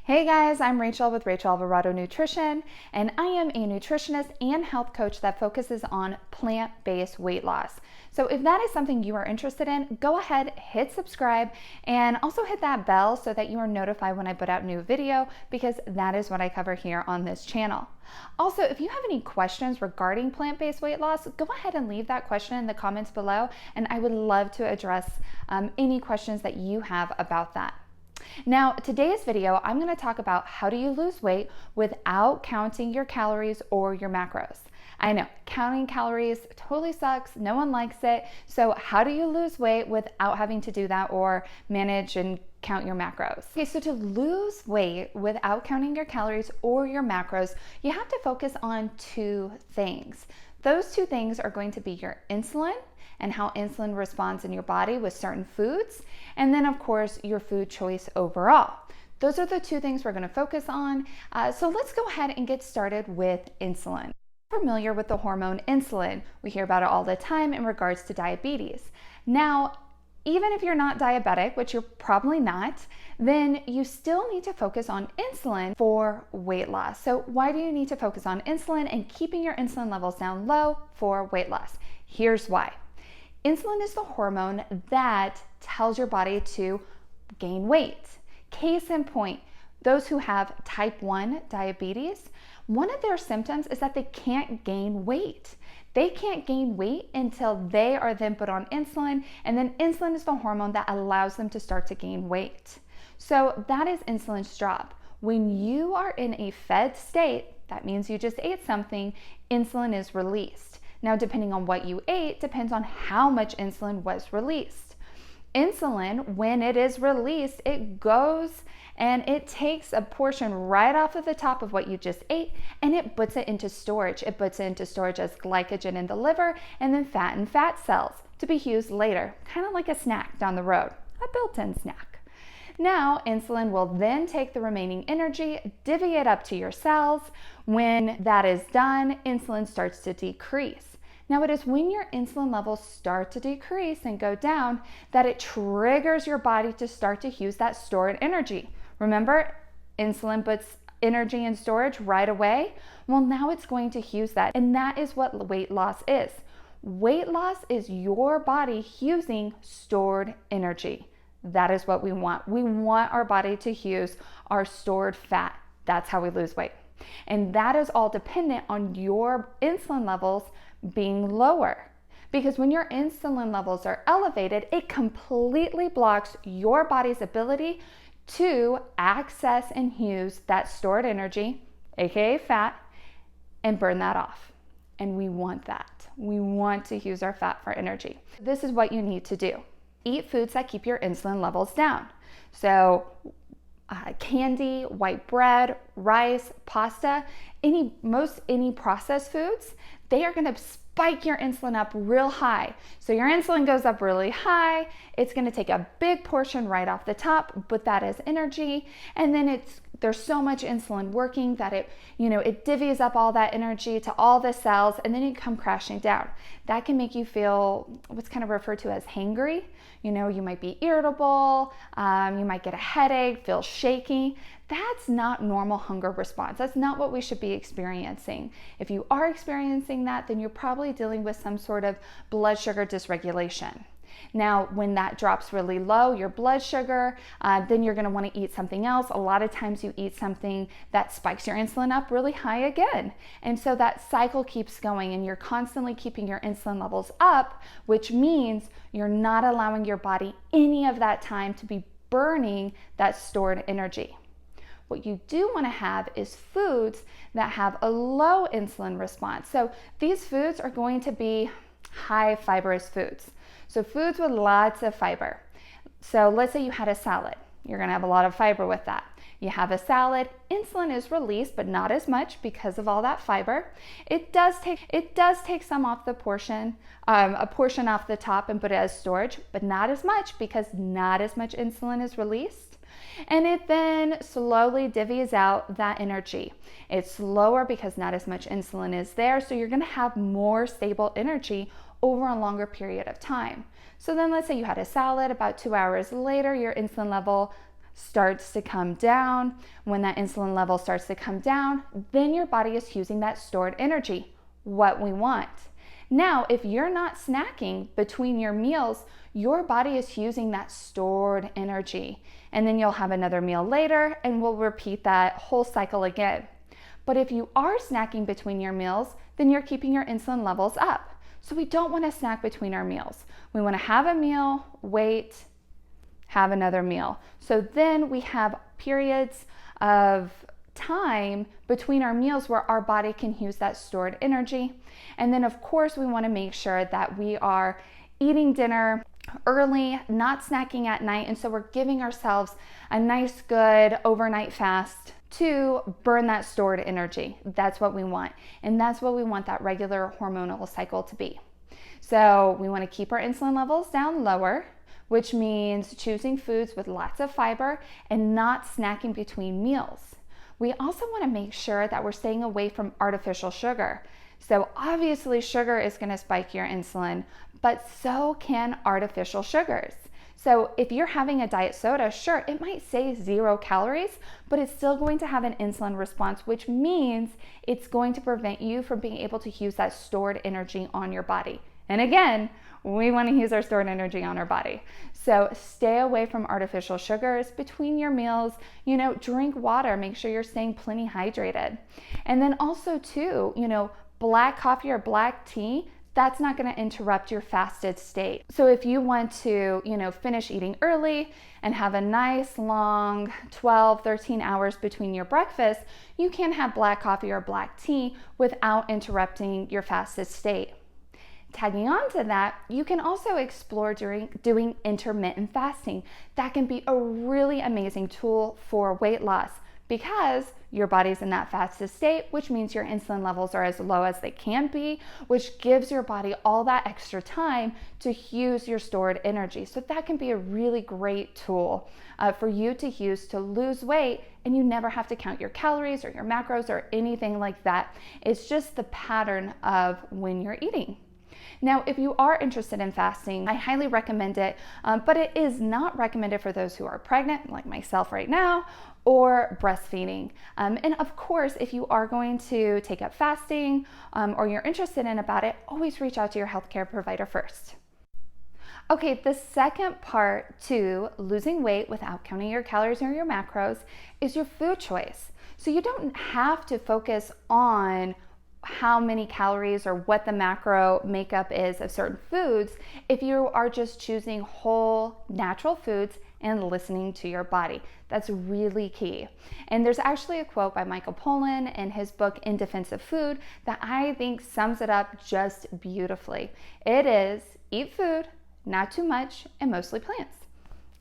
Hey guys, I'm Rachel with Rachel Alvarado Nutrition, and I am a nutritionist and health coach that focuses on plant-based weight loss. So if that is something you are interested in, go ahead, hit subscribe, and also hit that bell so that you are notified when I put out new video, because that is what I cover here on this channel. Also, if you have any questions regarding plant-based weight loss, go ahead and leave that question in the comments below, and I would love to address any questions that you have about that. Now, today's video, I'm going to talk about how do you lose weight without counting your calories or your macros. I know, counting calories totally sucks. No one likes it. So how do you lose weight without having to do that or manage and count your macros? Okay, so to lose weight without counting your calories or your macros, you have to focus on two things. Those two things are going to be your insulin and how insulin responds in your body with certain foods, and then of course your food choice overall. Those are the two things we're going to focus on. So let's go ahead and get started with insulin. Familiar with the hormone insulin? We hear about it all the time in regards to diabetes. Now, even if you're not diabetic, which you're probably not, then you still need to focus on insulin for weight loss. So why do you need to focus on insulin and keeping your insulin levels down low for weight loss? Here's why. Insulin is the hormone that tells your body to gain weight. Case in point, those who have type 1 diabetes, one of their symptoms is that they can't gain weight. They can't gain weight until they are then put on insulin, and then insulin is the hormone that allows them to start to gain weight. So that is insulin's job. When you are in a fed state, that means you just ate something, insulin is released. Now, depending on what you ate, depends on how much insulin was released. Insulin, when it is released, it goes and it takes a portion right off of the top of what you just ate and it puts it into storage. It puts it into storage as glycogen in the liver and then fat in fat cells to be used later, kind of like a snack down the road, a built-in snack. Now, insulin will then take the remaining energy, divvy it up to your cells. When that is done, insulin starts to decrease. Now, it is when your insulin levels start to decrease and go down that it triggers your body to start to use that stored energy. Remember, insulin puts energy in storage right away. Well, now it's going to use that, and that is what weight loss is. Weight loss is your body using stored energy. That is what we want. We want our body to use our stored fat. That's how we lose weight. And that is all dependent on your insulin levels being lower. Because when your insulin levels are elevated, it completely blocks your body's ability to access and use that stored energy, aka fat, and burn that off. And we want that. We want to use our fat for energy. This is what you need to do. Eat foods that keep your insulin levels down. So candy, white bread, rice, pasta, any processed foods, they are going to spike your insulin up real high. So your insulin goes up really high. It's going to take a big portion right off the top, put that as energy, and then there's so much insulin working that it divvies up all that energy to all the cells, and then you come crashing down. That can make you feel what's kind of referred to as hangry. You might be irritable, you might get a headache, feel shaky. That's not normal hunger response. That's not what we should be experiencing. If you are experiencing that, then you're probably dealing with some sort of blood sugar dysregulation. Now, when that drops really low, your blood sugar, then you're going to want to eat something else. A lot of times you eat something that spikes your insulin up really high again. And so that cycle keeps going and you're constantly keeping your insulin levels up, which means you're not allowing your body any of that time to be burning that stored energy. What you do want to have is foods that have a low insulin response. So these foods are going to be high fibrous foods. So foods with lots of fiber. So let's say you had a salad. You're going to have a lot of fiber with that. You have a salad, insulin is released, but not as much because of all that fiber. It does take some off the portion, a portion off the top and put it as storage, but not as much because not as much insulin is released. And it then slowly divvies out that energy. It's slower because not as much insulin is there, so you're going to have more stable energy over a longer period of time. So then let's say you had a salad, about 2 hours later, your insulin level starts to come down, when that insulin level starts to come down, then your body is using that stored energy, what we want. Now, if you're not snacking between your meals, your body is using that stored energy. And then you'll have another meal later and we'll repeat that whole cycle again. But if you are snacking between your meals, then you're keeping your insulin levels up. So we don't want to snack between our meals. We want to have a meal, wait, have another meal. So then we have periods of time between our meals where our body can use that stored energy. And then of course we want to make sure that we are eating dinner early, not snacking at night. And so we're giving ourselves a nice, good overnight fast to burn that stored energy. That's what we want. And that's what we want that regular hormonal cycle to be. So we want to keep our insulin levels down lower, which means choosing foods with lots of fiber and not snacking between meals. We also want to make sure that we're staying away from artificial sugar. So obviously sugar is going to spike your insulin, but so can artificial sugars. So if you're having a diet soda, sure, it might say 0 calories, but it's still going to have an insulin response, which means it's going to prevent you from being able to use that stored energy on your body. And again, we want to use our stored energy on our body. So stay away from artificial sugars between your meals, drink water, make sure you're staying plenty hydrated. And then also too, black coffee or black tea, that's not going to interrupt your fasted state. So if you want to, finish eating early and have a nice long 12, 13 hours between your breakfasts, you can have black coffee or black tea without interrupting your fasted state. Tagging on to that, you can also explore doing intermittent fasting. That can be a really amazing tool for weight loss because your body's in that fasted state, which means your insulin levels are as low as they can be, which gives your body all that extra time to use your stored energy. So that can be a really great tool for you to use to lose weight, and you never have to count your calories or your macros or anything like that. It's just the pattern of when you're eating. Now, if you are interested in fasting, I highly recommend it, but it is not recommended for those who are pregnant, like myself right now, or breastfeeding. And of course, if you are going to take up fasting or you're interested in about it, always reach out to your healthcare provider first. Okay, the second part to losing weight without counting your calories or your macros is your food choice. So you don't have to focus on how many calories or what the macro makeup is of certain foods if you are just choosing whole natural foods and listening to your body. That's really key. And there's actually a quote by Michael Pollan in his book In Defense of Food that I think sums it up just beautifully. It is eat food, not too much, and mostly plants.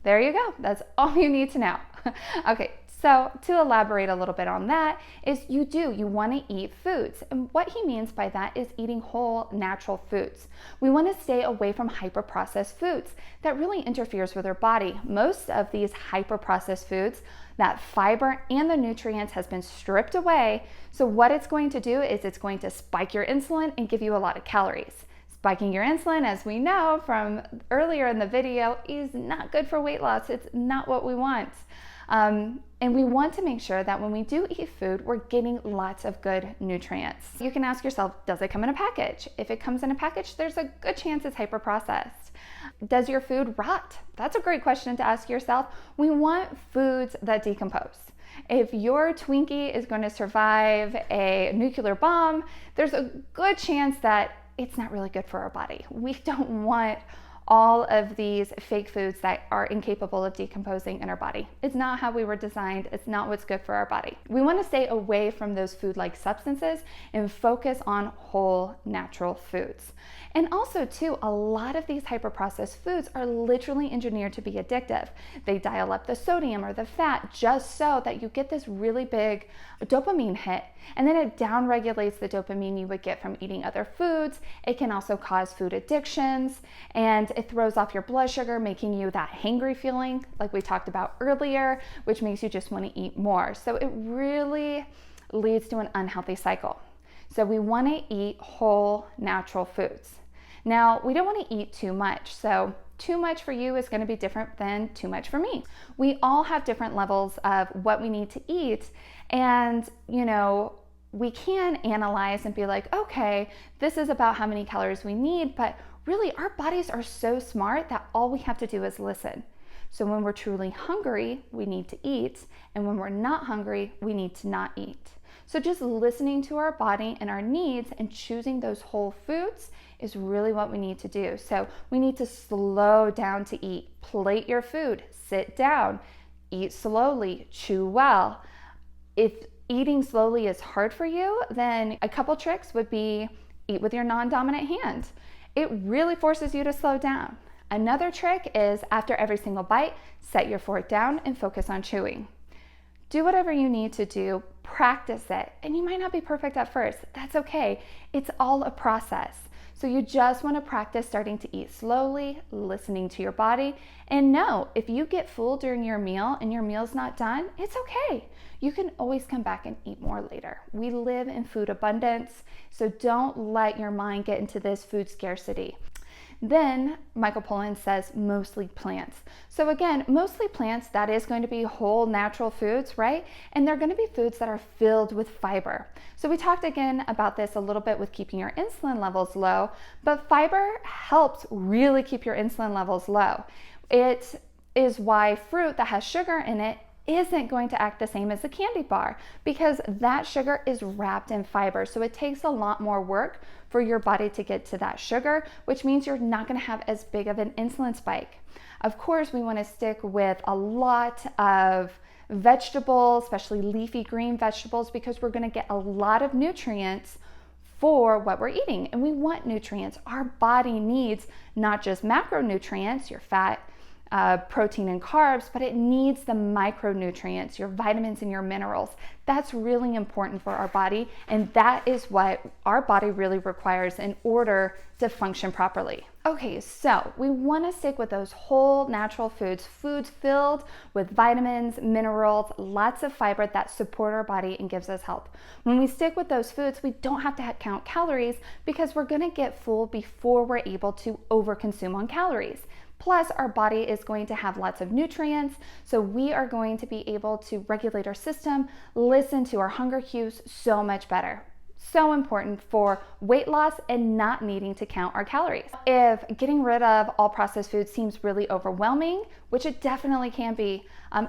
There you go. That's all you need to know. Okay. So to elaborate a little bit on that is you want to eat foods. And what he means by that is eating whole natural foods. We want to stay away from hyper-processed foods. That really interferes with our body. Most of these hyper-processed foods, that fiber and the nutrients has been stripped away. So what it's going to do is it's going to spike your insulin and give you a lot of calories. Spiking your insulin, as we know from earlier in the video, is not good for weight loss. It's not what we want. And we want to make sure that when we do eat food, we're getting lots of good nutrients. You can ask yourself, does it come in a package? If it comes in a package, there's a good chance it's hyper-processed. Does your food rot? That's a great question to ask yourself. We want foods that decompose. If your Twinkie is going to survive a nuclear bomb, there's a good chance that it's not really good for our body. We don't want all of these fake foods that are incapable of decomposing in our body. It's not how we were designed. It's not what's good for our body. We want to stay away from those food-like substances and focus on whole natural foods. And also too, a lot of these hyper-processed foods are literally engineered to be addictive. They dial up the sodium or the fat just so that you get this really big dopamine hit, and then it downregulates the dopamine you would get from eating other foods. It can also cause food addictions, and it throws off your blood sugar, making you that hangry feeling like we talked about earlier, which makes you just want to eat more. So it really leads to an unhealthy cycle. So we want to eat whole natural foods. Now, we don't want to eat too much. So Too much for you is going to be different than too much for me. We all have different levels of what we need to eat. And, we can analyze and be like, okay, this is about how many calories we need, but really our bodies are so smart that all we have to do is listen. So when we're truly hungry, we need to eat, and when we're not hungry, we need to not eat. So just listening to our body and our needs and choosing those whole foods is really what we need to do. So we need to slow down to eat. Plate your food, sit down, eat slowly, chew well. If eating slowly is hard for you, then a couple tricks would be eat with your non-dominant hand. It really forces you to slow down. Another trick is after every single bite, set your fork down and focus on chewing. Do whatever you need to do, practice it. And you might not be perfect at first. That's okay. It's all a process. So you just want to practice starting to eat slowly, listening to your body. And know, if you get full during your meal and your meal's not done, it's okay. You can always come back and eat more later. We live in food abundance, so don't let your mind get into this food scarcity. Then Michael Pollan says mostly plants. So again, mostly plants, that is going to be whole natural foods, right? And they're going to be foods that are filled with fiber. So we talked again about this a little bit with keeping your insulin levels low, but fiber helps really keep your insulin levels low. It is why fruit that has sugar in it isn't going to act the same as a candy bar, because that sugar is wrapped in fiber. So it takes a lot more work for your body to get to that sugar, which means you're not going to have as big of an insulin spike. Of course, we want to stick with a lot of vegetables, especially leafy green vegetables, because we're going to get a lot of nutrients for what we're eating. And we want nutrients. Our body needs not just macronutrients, your fat, protein and carbs, but it needs the micronutrients, your vitamins and your minerals. That's really important for our body, and that is what our body really requires in order to function properly. Okay, so we want to stick with those whole natural foods, foods filled with vitamins, minerals, lots of fiber that support our body and gives us health. When we stick with those foods, we don't have to count calories because we're going to get full before we're able to overconsume on calories. Plus, our body is going to have lots of nutrients, so we are going to be able to regulate our system, listen to our hunger cues so much better. So important for weight loss and not needing to count our calories. If getting rid of all processed foods seems really overwhelming, which it definitely can be,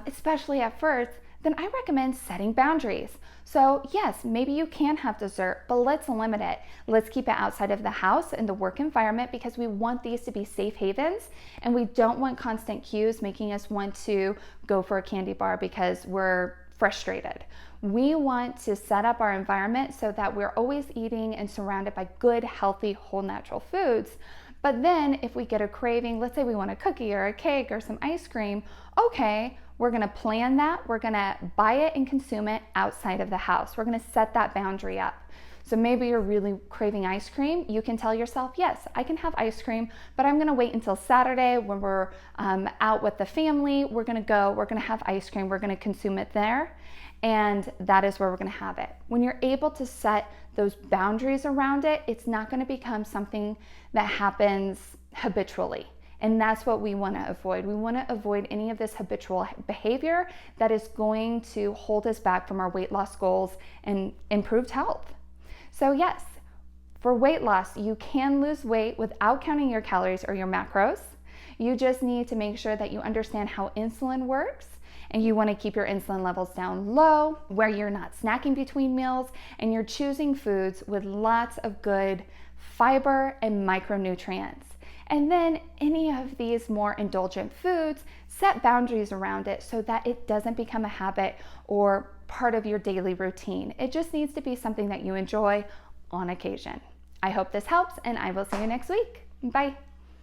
especially at first, then I recommend setting boundaries. So yes, maybe you can have dessert, but let's limit it. Let's keep it outside of the house and the work environment, because we want these to be safe havens, and we don't want constant cues making us want to go for a candy bar because we're frustrated. We want to set up our environment so that we're always eating and surrounded by good, healthy, whole natural foods. But then if we get a craving, let's say we want a cookie or a cake or some ice cream, okay, we're gonna plan that. We're gonna buy it and consume it outside of the house. We're gonna set that boundary up. So maybe you're really craving ice cream. You can tell yourself, yes, I can have ice cream, but I'm gonna wait until Saturday when we're out with the family. We're gonna have ice cream. We're gonna consume it there. And that is where we're gonna have it. When you're able to set those boundaries around it, it's not gonna become something that happens habitually. And that's what we want to avoid. We want to avoid any of this habitual behavior that is going to hold us back from our weight loss goals and improved health. So yes, for weight loss, you can lose weight without counting your calories or your macros. You just need to make sure that you understand how insulin works, and you want to keep your insulin levels down low, where you're not snacking between meals, and you're choosing foods with lots of good fiber and micronutrients. And then any of these more indulgent foods, set boundaries around it so that it doesn't become a habit or part of your daily routine. It just needs to be something that you enjoy on occasion. I hope this helps, and I will see you next week. Bye.